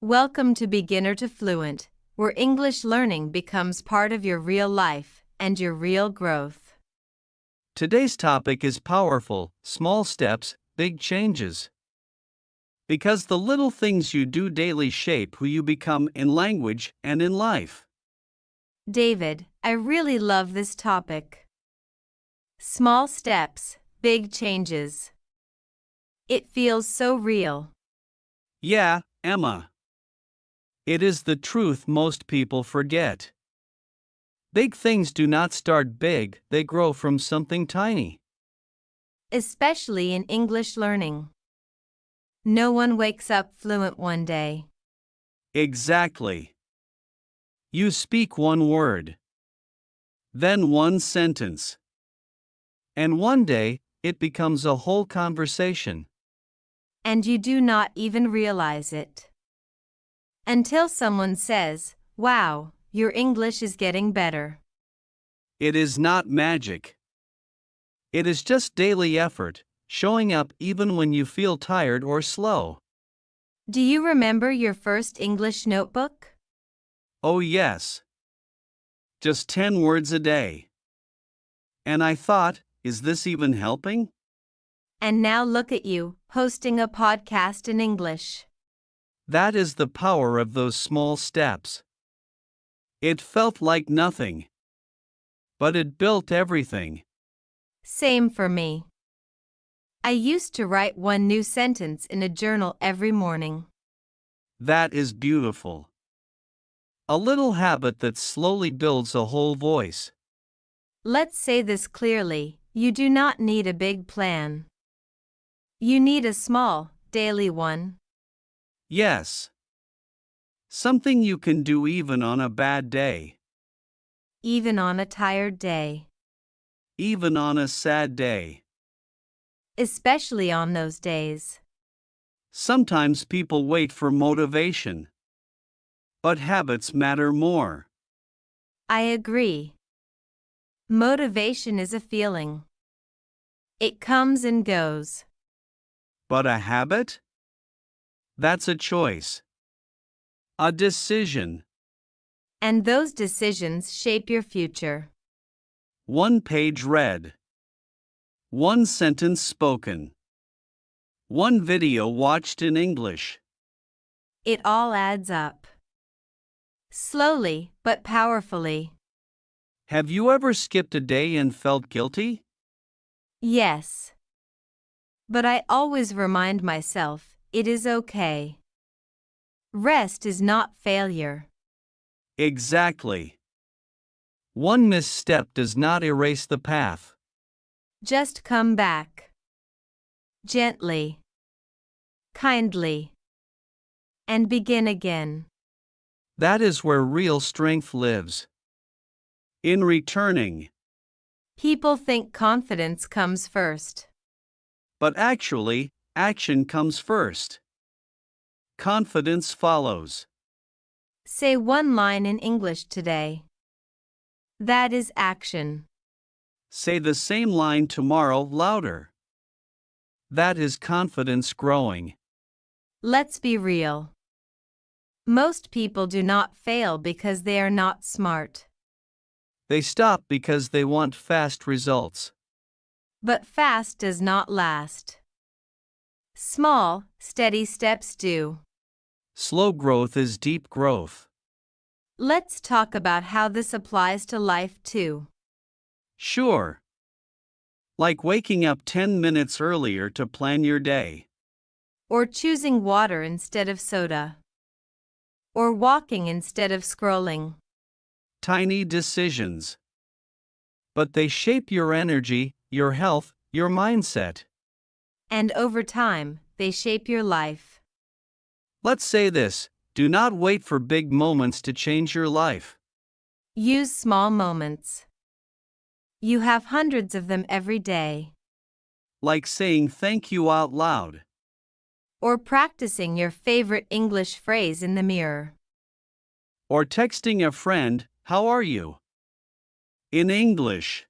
Welcome to Beginner to Fluent, where English learning becomes part of your real life and your real growth. Today's topic is powerful: small steps, big changes. Because the little things you do daily shape who you become in language and in life. David, I really love this topic. Small steps, big changes. It feels so real. Yeah, Emma. It is the truth most people forget. Big things do not start big, they grow from something tiny. Especially in English learning. No one wakes up fluent one day. Exactly. You speak one word, then one sentence, and one day, it becomes a whole conversation. And you do not even realize it. Until someone says, "Wow, your English is getting better." It is not magic. It is just daily effort, showing up even when you feel tired or slow. Do you remember your first English notebook? Oh, yes. Just 10 words a day. And I thought, is this even helping? And now look at you, hosting a podcast in English. That is the power of those small steps. It felt like nothing, but it built everything. Same for me. I used to write one new sentence in a journal every morning. That is beautiful. A little habit that slowly builds a whole voice. Let's say this clearly: you do not need a big plan. You need a small, daily one. Yes. Something you can do even on a bad day, Even on a tired day. even on a sad day. Especially on those days. Sometimes people wait for motivation. But habits matter more. I agree. Motivation is a feeling. It comes and goes. But a habit? That's a choice. A decision. And those decisions shape your future. One page read. One sentence spoken. One video watched in English. It all adds up. Slowly, but powerfully. Have you ever skipped a day and felt guilty? Yes. But I always remind myself, it is okay. Rest is not failure. Exactly. One misstep does not erase the path. Just come back. Gently. Kindly. And begin again. That is where real strength lives. In returning. People think confidence comes first. But actually, action comes first. Confidence follows. Say one line in English today. That is action. Say the same line tomorrow louder. That is confidence growing. Let's be real. Most people do not fail because they are not smart. They stop because they want fast results. But fast does not last. Small, steady steps do. Slow growth is deep growth. Let's talk about how this applies to life too. Sure. Like waking up 10 minutes earlier to plan your day. Or choosing water instead of soda. Or walking instead of scrolling. Tiny decisions. But they shape your energy, your health, your mindset. And over time, they shape your life. Let's say this: do not wait for big moments to change your life. Use small moments. You have hundreds of them every day. Like saying thank you out loud. Or practicing your favorite English phrase in the mirror. Or texting a friend, "How are you?" in English.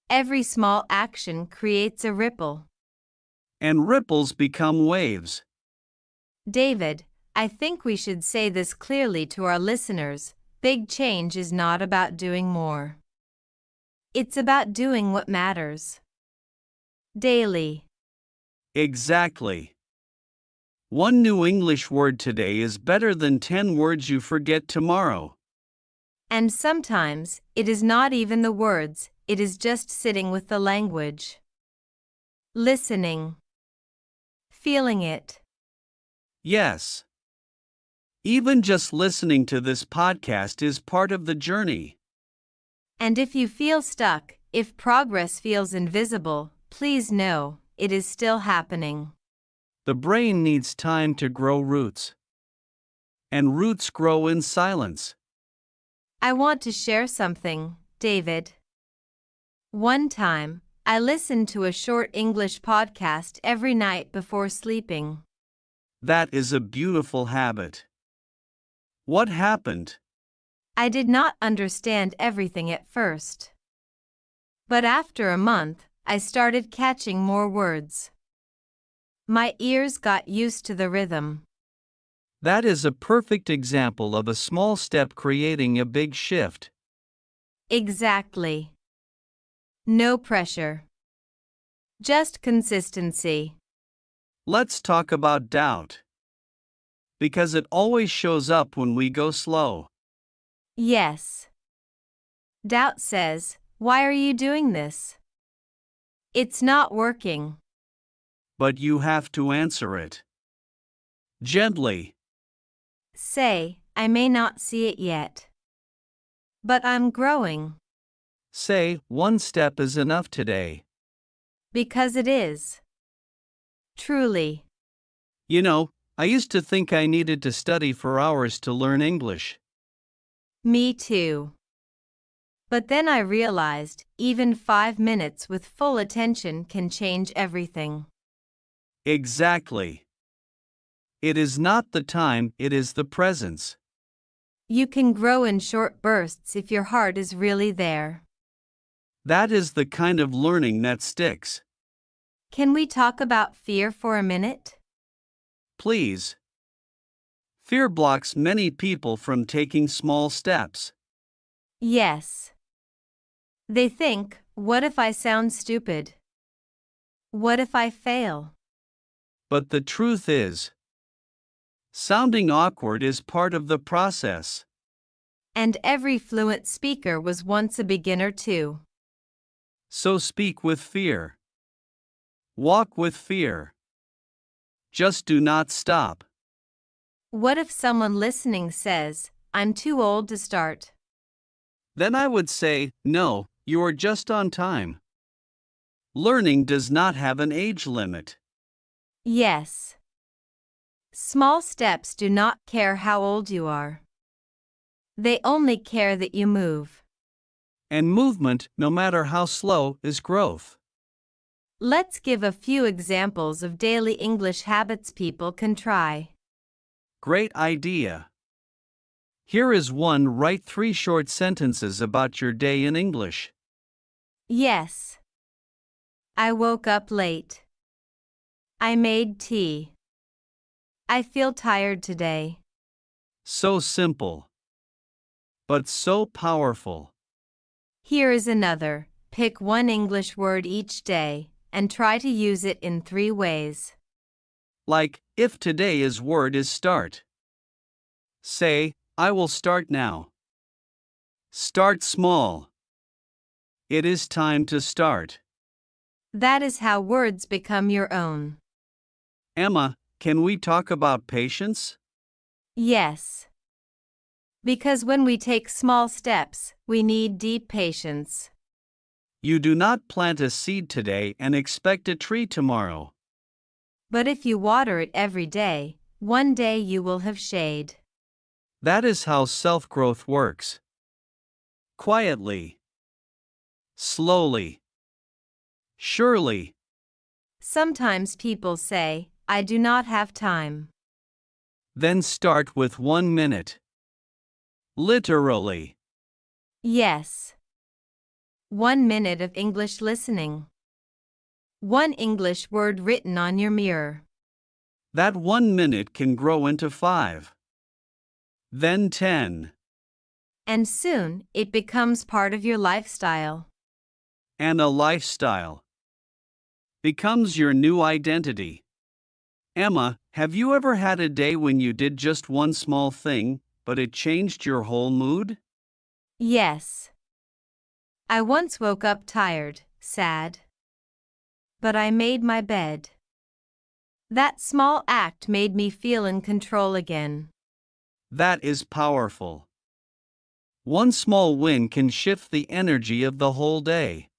Every small action creates a ripple. And ripples become waves. David, I think we should say this clearly to our listeners. Big change is not about doing more. It's about doing what matters. Daily. Exactly. One new English word today is better than 10 words you forget tomorrow. And sometimes, it is not even the words, it is just sitting with the language. Listening. Feeling it. Yes. Even just listening to this podcast is part of the journey. And if you feel stuck, if progress feels invisible, please know, it is still happening. The brain needs time to grow roots. And roots grow in silence. I want to share something, David. One time, I listened to a short English podcast every night before sleeping. That is a beautiful habit. What happened? I did not understand everything at first. But after a month, I started catching more words. My ears got used to the rhythm. That is a perfect example of a small step creating a big shift. Exactly. No pressure. Just consistency. Let's talk about doubt. Because it always shows up when we go slow. Yes. Doubt says, "Why are you doing this? It's not working." But you have to answer it. Gently. Say, "I may not see it yet. But I'm growing." Say, one step is enough today. Because it is. Truly. You know, I used to think I needed to study for hours to learn English. Me too. But then I realized, even 5 minutes with full attention can change everything. Exactly. It is not the time, it is the presence. You can grow in short bursts if your heart is really there. That is the kind of learning that sticks. Can we talk about fear for a minute? Please. Fear blocks many people from taking small steps. Yes. They think, what if I sound stupid? What if I fail? But the truth is, sounding awkward is part of the process. And every fluent speaker was once a beginner too. So speak with fear. Walk with fear. Just do not stop. What if someone listening says, "I'm too old to start"? Then I would say, no, you are just on time. Learning does not have an age limit. Yes. Small steps do not care how old you are. They only care that you move. And movement, no matter how slow, is growth. Let's give a few examples of daily English habits people can try. Great idea. Here is one. Write 3 short sentences about your day in English. Yes. I woke up late. I made tea. I feel tired today. So simple. But so powerful. Here is another. Pick one English word each day and try to use it in 3 ways. Like, if today's word is start. Say, I will start now. Start small. It is time to start. That is how words become your own. Emma, can we talk about patience? Yes. Because when we take small steps, we need deep patience. You do not plant a seed today and expect a tree tomorrow. But if you water it every day, one day you will have shade. That is how self-growth works. Quietly. Slowly. Surely. Sometimes people say, "I do not have time." Then start with 1 minute. Literally. Yes. 1 minute of English listening. One English word written on your mirror. That 1 minute can grow into 5. Then 10. And soon, it becomes part of your lifestyle. And a lifestyle becomes your new identity. Emma, have you ever had a day when you did just one small thing, but it changed your whole mood? Yes. I once woke up tired, sad. But I made my bed. That small act made me feel in control again. That is powerful. One small win can shift the energy of the whole day.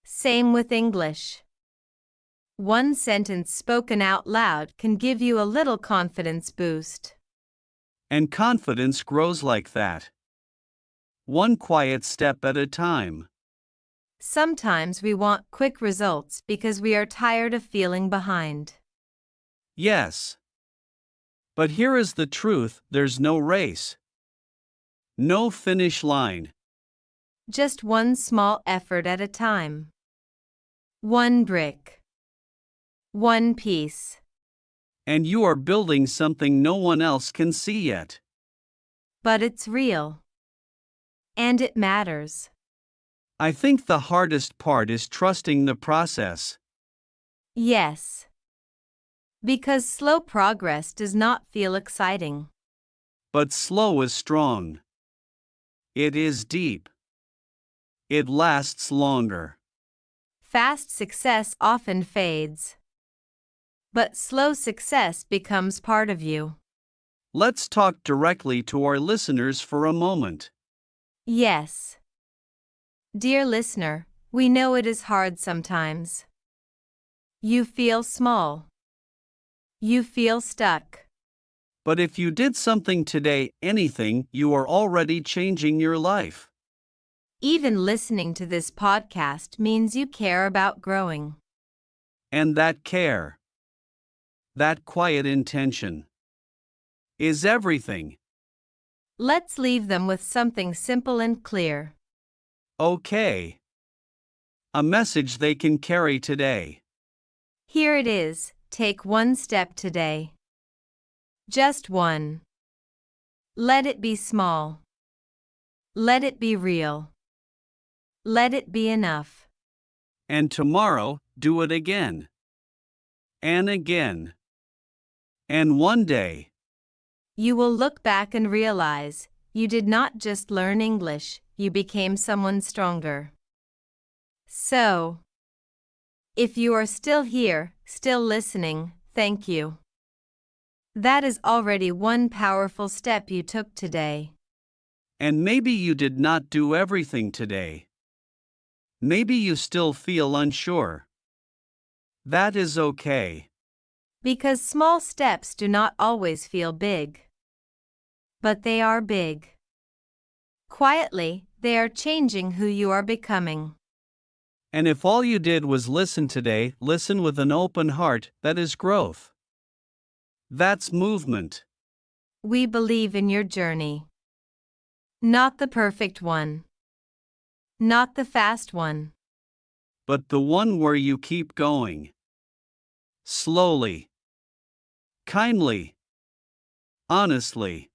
Same with English. One sentence spoken out loud can give you a little confidence boost. And confidence grows like that. One quiet step at a time. Sometimes we want quick results because we are tired of feeling behind. Yes. But here is the truth, there's no race. No finish line. Just one small effort at a time. One brick. One piece. And you are building something no one else can see yet. But it's real. And it matters. I think the hardest part is trusting the process. Yes. Because slow progress does not feel exciting. But slow is strong. It is deep. It lasts longer. Fast success often fades. But slow success becomes part of you. Let's talk directly to our listeners for a moment. Yes. Dear listener, we know it is hard sometimes. You feel small. You feel stuck. But if you did something today, anything, you are already changing your life. Even listening to this podcast means you care about growing. And that care, that quiet intention, is everything. Let's leave them with something simple and clear. Okay. A message they can carry today. Here it is, take one step today. Just one. Let it be small. Let it be real. Let it be enough. And tomorrow, do it again. And again. And one day, You will look back and realize, you did not just learn English, you became someone stronger. So, if you are still here, still listening, thank you. That is already one powerful step you took today. and maybe you did not do everything today. Maybe you still feel unsure. That is okay. Because small steps do not always feel big. But they are big. Quietly, they are changing who you are becoming. And if all you did was listen today, listen with an open heart, that is growth. That's movement. We believe in your journey. Not the perfect one. Not the fast one. But the one where you keep going. Slowly. Kindly. Honestly.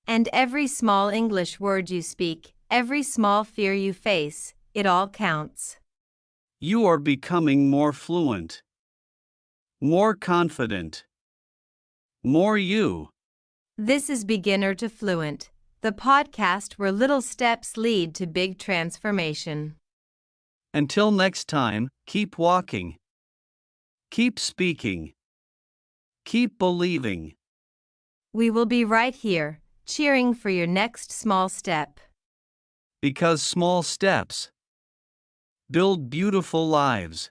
And every small English word you speak, every small fear you face, it all counts. You are becoming more fluent. More confident. More you. This is Beginner to Fluent, the podcast where little steps lead to big transformation. Until next time, keep walking. Keep speaking. Keep believing. We will be right here, cheering for your next small step. Because small steps build beautiful lives.